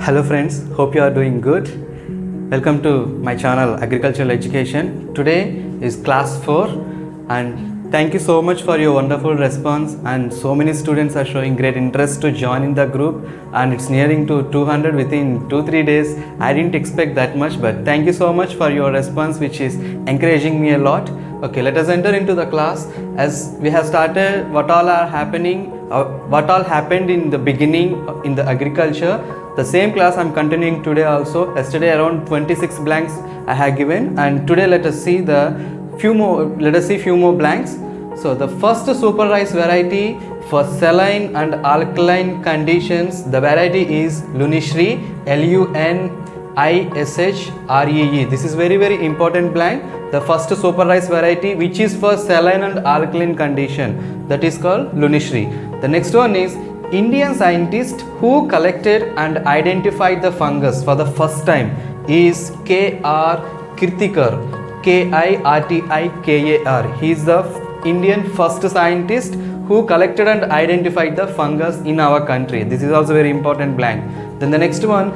Hello friends, hope you are doing good. Welcome to my channel Agricultural Education. Today is class 4 and thank you so much for your wonderful response, and so many students are showing great interest to join in the group, and it's nearing to 200 within 2-3 days. I didn't expect that much, but thank you so much for your response, which is encouraging me a lot. Okay, let us enter into the class. As we have started what all are happening, what all happened in the beginning in the agriculture, the same class I'm continuing today also. Yesterday around 26 blanks I have given, and today let us see few more blanks. So the first super rice variety for saline and alkaline conditions, the variety is Lunishri, Lunishhree. This is very important blank. The first super rice variety which is for saline and alkaline condition, that is called Lunishri. The next one is Indian scientist who collected and identified the fungus for the first time is K.R. Kirtikar. Kirtikar. He is the Indian first scientist who collected and identified the fungus in our country. This is also very important blank. Then the next one,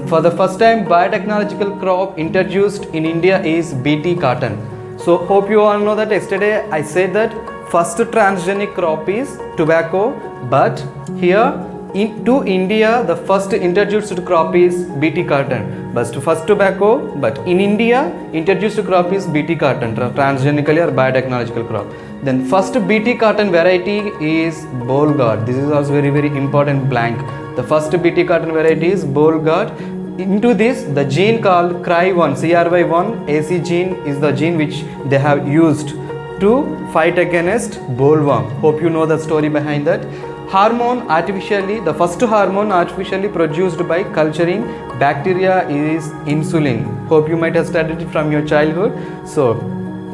for the first time biotechnological crop introduced in India is BT cotton. So hope you all know that yesterday I said that first transgenic crop is tobacco, but here to India the first introduced crop is BT cotton. But first tobacco, but in India introduced crop is BT cotton, transgenically or biotechnological crop. Then first BT cotton variety is Bolgard. This is also very important blank. The first BT cotton variety is Bolgard. Into this, the gene called CRY1, CRY1 AC gene is the gene which they have used to fight against bollworm. Hope you know the story behind that. Hormone artificially, the first hormone artificially produced by culturing bacteria is insulin. Hope you might have studied it from your childhood. So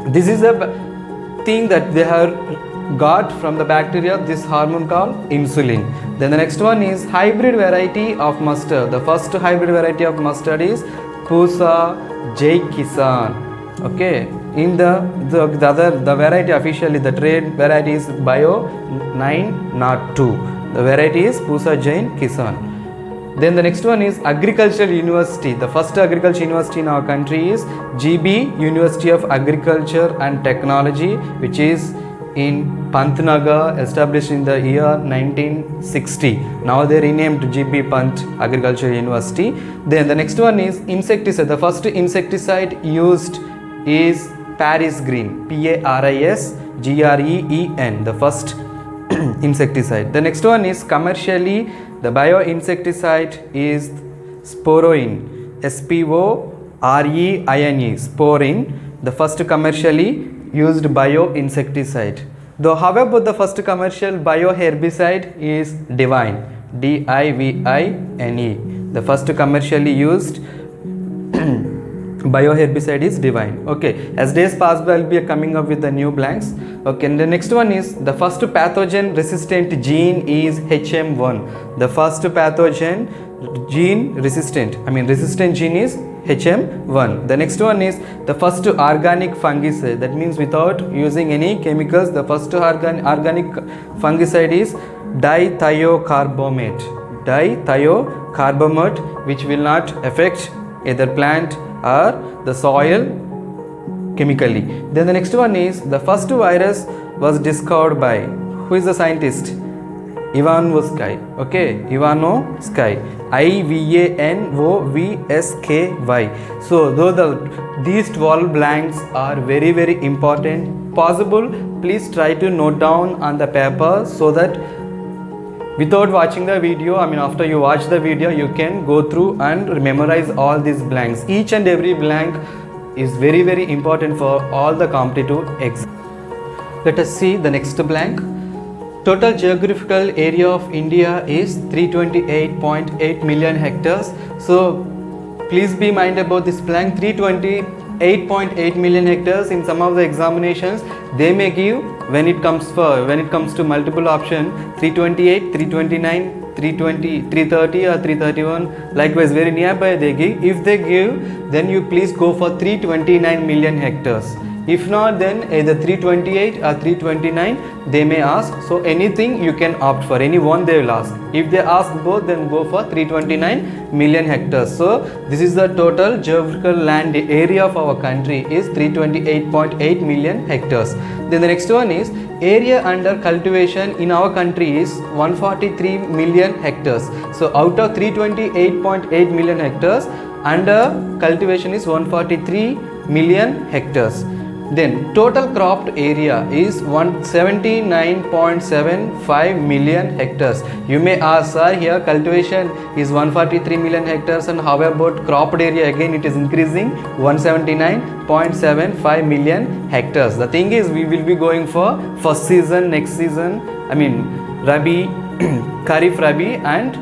this is a thing that they have got from the bacteria, this hormone called insulin. Then the next one is hybrid variety of mustard. The first hybrid variety of mustard is Pusa Jai Kisan. Okay, in the variety officially, the trade variety is Bio 902. The variety is Pusa Jain Kisan. Then the next one is Agricultural University. The first agriculture university in our country is GB University of Agriculture and Technology, which is in Pantnagar, established in the year 1960. Now they renamed GB Pant Agricultural University. Then the next one is insecticide. The first insecticide used is Paris Green, PARISGREEN, the first insecticide. The next one is commercially, the bioinsecticide is Sporein, SPOREINE, Sporein, the first commercially used bioinsecticide. Though, however, the first commercial bioherbicide is Divine, DIVINE. The first commercially used bioherbicide is Divine. Okay, as days pass by, I will be coming up with the new blanks. Okay, and the next one is the first pathogen resistant gene is HM1. The first pathogen gene resistant gene is HM1. The next one is the first organic fungicide. That means without using any chemicals, the first organic fungicide is dithiocarbamate. Dithiocarbamate, which will not affect either plant or the soil chemically. Then the next one is the first virus was discovered by, who is the scientist? Ivanovsky. Okay, Ivanovsky, IVANOVSKY. So though these 12 blanks are very important, possible please try to note down on the paper so that without watching the video, after you watch the video, you can go through and memorize all these blanks. Each and every blank is very important for all the competitive exams. Let us see the next blank. Total geographical area of India is 328.8 million hectares. So please be mind about this blank, 328.8 million hectares. In some of the examinations they may give, when it comes to multiple option, 328, 329, 320, 330 or 331. Likewise, very nearby they give. If they give, then you please go for 329 million hectares. If not, then either 328 or 329 they may ask. So anything you can opt for, any one they will ask. If they ask both, then go for 329 million hectares. So this is the total geographical land area of our country is 328.8 million hectares. Then the next one is area under cultivation in our country is 143 million hectares. So out of 328.8 million hectares, under cultivation is 143 million hectares. Then total cropped area is 179.75 million hectares. You may ask, sir, here cultivation is 143 million hectares, and how about cropped area? Again it is increasing, 179.75 million hectares. The thing is, we will be going for first season, next season, I mean Rabi, Kharif Rabi and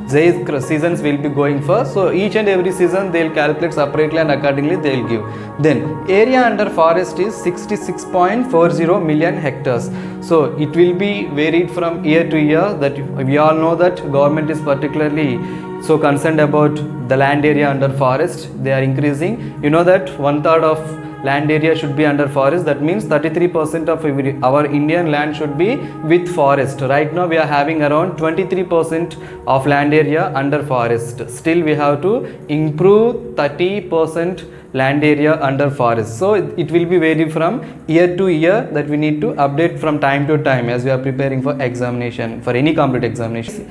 Zaid seasons will be going first. So each and every season they will calculate separately and accordingly they will give. Then area under forest is 66.40 million hectares. So it will be varied from year to year. That we all know that government is particularly so concerned about the land area under forest. They are increasing. You know that 1/3 of land area should be under forest. That means 33% of our Indian land should be with forest. Right now we are having around 23% of land area under forest. Still we have to improve 30% land area under forest. So it will be vary from year to year, that we need to update from time to time as we are preparing for examination, for any competitive examination.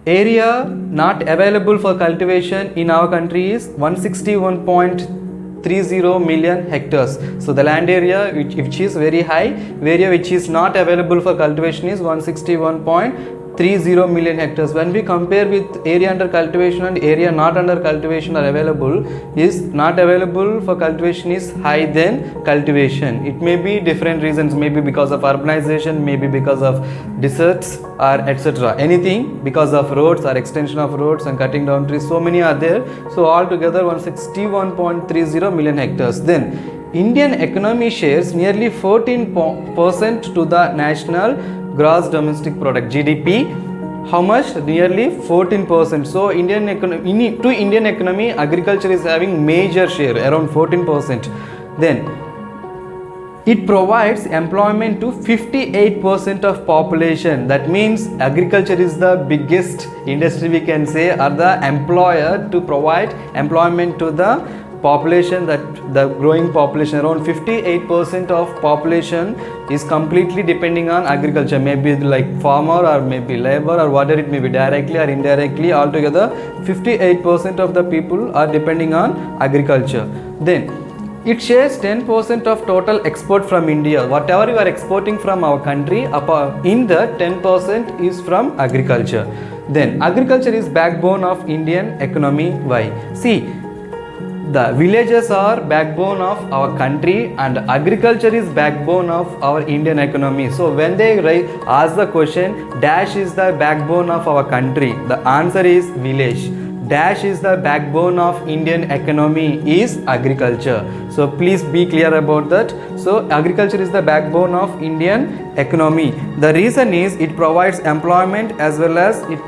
Area not available for cultivation in our country is 161.30 million hectares. So the land area which is very high, area which is not available for cultivation is 161.30 million hectares. When we compare with area under cultivation and area not under cultivation are available, is not available for cultivation is high than cultivation. It may be different reasons, maybe because of urbanization, maybe because of deserts or etc. Anything because of roads or extension of roads and cutting down trees, so many are there. So altogether 161.30 million hectares. Then Indian economy shares nearly 14% to the national gross domestic product, GDP. How much? Nearly 14%. So Indian economy agriculture is having major share, around 14%. Then it provides employment to 58% of population. That means agriculture is the biggest industry, we can say, or the employer to provide employment to the population, that the growing population. Around 58% of population is completely depending on agriculture, maybe like farmer or maybe labor or whatever it may be, directly or indirectly. Altogether 58% of the people are depending on agriculture. Then it shares 10% of total export from India. Whatever you are exporting from our country, in the 10% is from agriculture. Then agriculture is backbone of Indian economy. Why? See, the villages are backbone of our country and agriculture is backbone of our Indian economy. So when they ask the question, dash is the backbone of our country, the answer is village. Dash is the backbone of Indian economy is agriculture. So please be clear about that. So agriculture is the backbone of Indian economy. The reason is it provides employment as well as it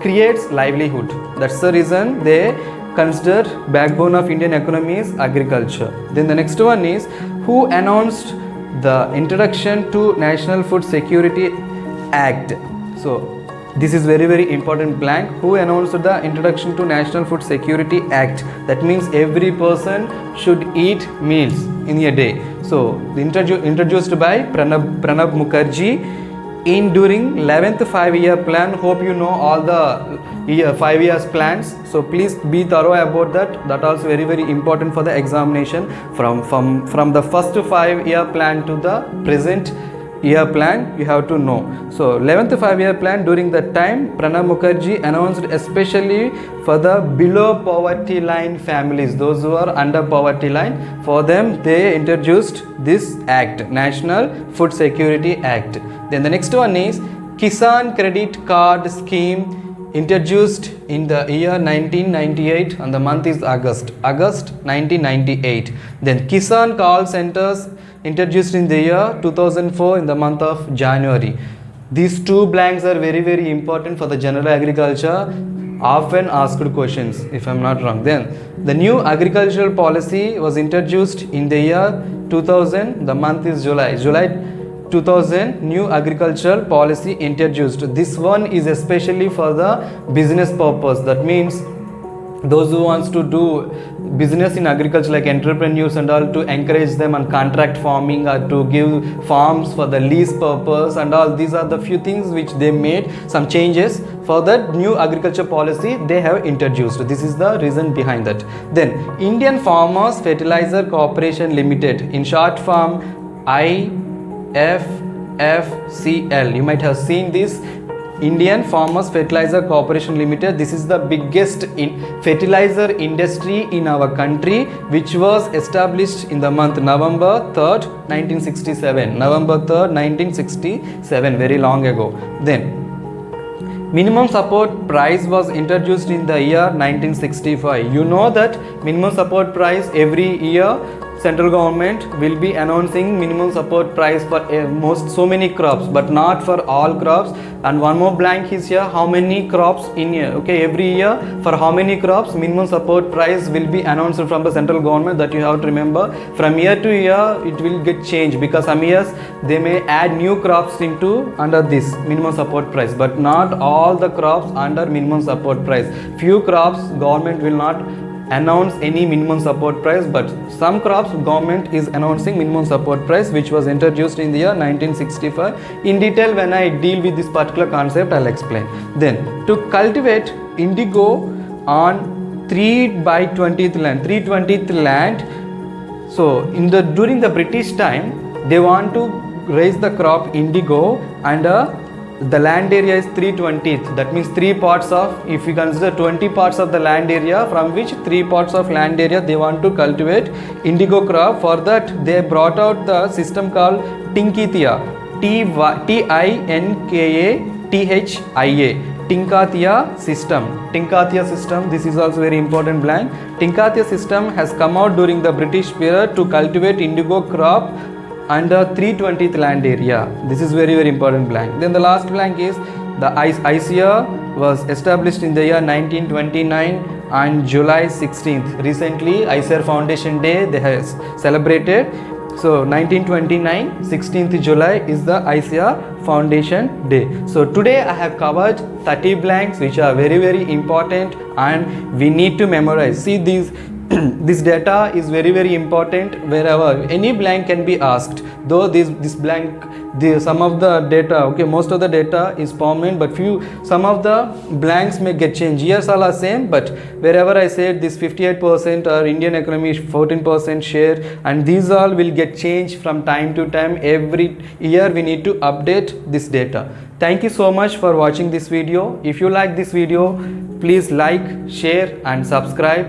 creates livelihood. That's the reason they consider backbone of Indian economy is agriculture. Then the next one is, who announced the introduction to National Food Security Act? So this is very important blank. Who announced the introduction to National Food Security Act? That means every person should eat meals in a day. So introduced by Pranab Mukherjee during 11th 5-year plan. Hope you know all the 5 years plans. So please be thorough about that. That also very important for the examination. From the first 5-year plan to the present year plan, you have to know. So 11th 5-year plan, during that time Pranab Mukherjee announced especially for the below poverty line families, those who are under poverty line, for them they introduced this act, National Food Security Act. Then the next one is Kisan Credit Card Scheme, introduced in the year 1998 and the month is August 1998. Then Kisan call centers, introduced in the year 2004 in the month of January. These two blanks are very important for the general agriculture. often asked questions, if I'm not wrong. Then the new agricultural policy was introduced in the year 2000. The month is July. July 2000, new agricultural policy introduced. This one is especially for the business purpose. That means those who wants to do business in agriculture, like entrepreneurs and all, to encourage them on contract farming or to give farms for the lease purpose and all. These are the few things which they made some changes for that new agriculture policy they have introduced. This is the reason behind that. Then Indian Farmers Fertilizer Corporation Limited, in short form IFFCL, you might have seen this. Indian Farmers Fertilizer Corporation Limited, this is the biggest fertilizer industry in our country, which was established in the month November 3rd 1967. November 3rd 1967, very long ago. Then minimum support price was introduced in the year 1965. You know that minimum support price, every year central government will be announcing minimum support price for so many crops, but not for all crops. And one more blank is here, how many crops in year. Okay, every year for how many crops minimum support price will be announced from the central government. That you have to remember. From year to year it will get changed, because some years they may add new crops into under this minimum support price, but not all the crops under minimum support price. Few crops government will not announce any minimum support price, but some crops government is announcing minimum support price, which was introduced in the year 1965. In detail, when I deal with this particular concept, I'll explain. Then to cultivate indigo on 3/20th land, 3/20th land. So during the British time, they want to raise the crop indigo, and the land area is 3/20th. That means 3 parts of, if you consider 20 parts of the land area, from which 3 parts of land area they want to cultivate indigo crop. For that they brought out the system called Tinkatia, Tinkathia, Tinkatia system. Tinkatia system, this is also very important blank. Tinkatia system has come out during the British period to cultivate indigo crop under 3/20th land area. This is very important blank. Then the last blank is the ICAR was established in the year 1929 on July 16th. Recently ICAR Foundation Day they have celebrated. So 1929, 16th July is the ICAR Foundation Day. So today I have covered 30 blanks which are very important and we need to memorize. See these this data is very important. Wherever any blank can be asked, though this blank, some of the data, okay, most of the data is permanent, but some of the blanks may get changed. Years all are same, but wherever I said this 58% or Indian economy 14% share, and these all will get changed from time to time. Every year we need to update this data. Thank you so much for watching this video. If you like this video, please like, share and subscribe.